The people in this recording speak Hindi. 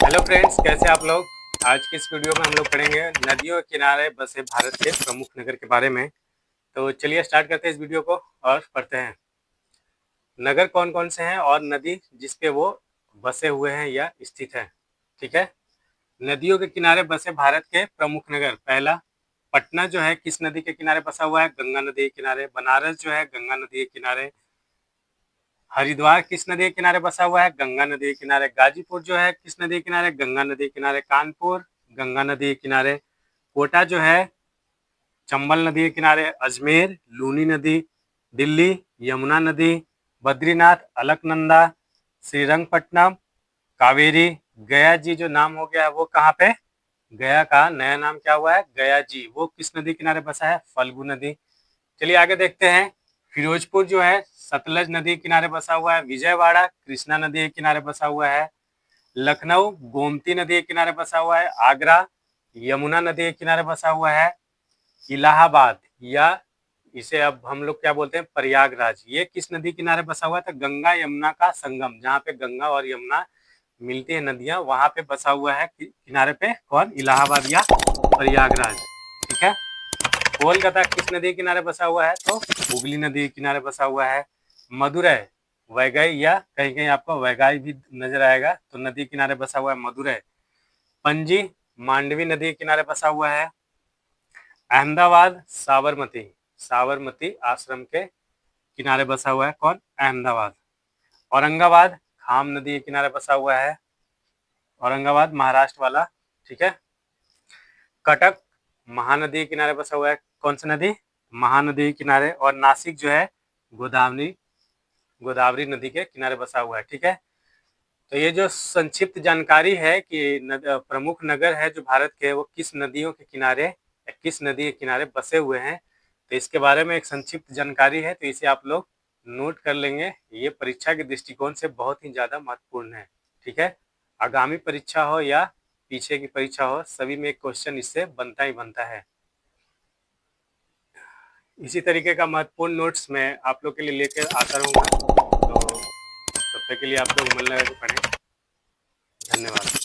हेलो फ्रेंड्स, कैसे आप लोग। आज की इस वीडियो में हम लोग पढ़ेंगे नदियों के किनारे बसे भारत के प्रमुख नगर के बारे में। तो चलिए स्टार्ट करते हैं इस वीडियो को और पढ़ते हैं। नगर कौन कौन से हैं और नदी जिस पे वो बसे हुए हैं या स्थित है। ठीक है, नदियों के किनारे बसे भारत के प्रमुख नगर। पहला, पटना जो है किस नदी के किनारे बसा हुआ है? गंगा नदी के किनारे। बनारस जो है गंगा नदी के किनारे। हरिद्वार किस नदी के किनारे बसा हुआ है? गंगा नदी के किनारे। गाजीपुर जो है किस नदी के किनारे? गंगा नदी के किनारे। कानपुर गंगा नदी के किनारे। कोटा जो है चंबल नदी के किनारे। अजमेर लूनी नदी। दिल्ली यमुना नदी। बद्रीनाथ अलकनंदा। श्रीरंगपट्टनम कावेरी। गया जी जो नाम हो गया है वो कहाँ पे? गया का नया नाम क्या हुआ है? गया जी। वो किस नदी किनारे बसा है? फल्गु नदी। चलिए आगे देखते हैं। फिरोजपुर जो है सतलज नदी के किनारे बसा हुआ है। विजयवाड़ा कृष्णा नदी के किनारे बसा हुआ है। लखनऊ गोमती नदी के किनारे बसा हुआ है। आगरा यमुना नदी के किनारे बसा हुआ है। इलाहाबाद या इसे अब हम लोग क्या बोलते हैं? प्रयागराज, ये किस नदी किनारे बसा हुआ है? तो गंगा यमुना का संगम, जहाँ पे गंगा और यमुना मिलती है नदियां, वहां पे बसा हुआ है किनारे पे। कौन? इलाहाबाद या प्रयागराज। ठीक है। कोलकाता किस नदी के किनारे बसा हुआ है? तो हुगली नदी के किनारे बसा हुआ है। मदुरै वैगई या कहीं कहीं आपको वैगाई भी नजर आएगा, तो नदी किनारे बसा हुआ है मदुरै। पणजी मांडवी नदी के किनारे बसा हुआ है। अहमदाबाद साबरमती, साबरमती आश्रम के किनारे बसा हुआ है। कौन? अहमदाबाद। औरंगाबाद खाम नदी के किनारे बसा हुआ है। औरंगाबाद महाराष्ट्र वाला। ठीक है। कटक महानदी के किनारे बसा हुआ है। कौन सी नदी? महानदी के किनारे। और नासिक जो है गोदावरी, गोदावरी नदी के किनारे बसा हुआ है। ठीक है। तो ये जो संक्षिप्त जानकारी है कि प्रमुख नगर है जो भारत के, वो किस नदियों के किनारे या किस नदी के किनारे बसे हुए हैं, तो इसके बारे में एक संक्षिप्त जानकारी है, तो इसे आप लोग नोट कर लेंगे। ये परीक्षा के दृष्टिकोण से बहुत ही ज़्यादा महत्वपूर्ण है। ठीक है। आगामी परीक्षा हो या पीछे की परीक्षा हो, सभी में एक क्वेश्चन इससे बनता ही बनता है। इसी तरीके का महत्वपूर्ण नोट्स मैं आप लोग के लिए लेकर आता रहूँगा। तो तब तक के लिए आप लोग मन लगा के पढ़ें। धन्यवाद।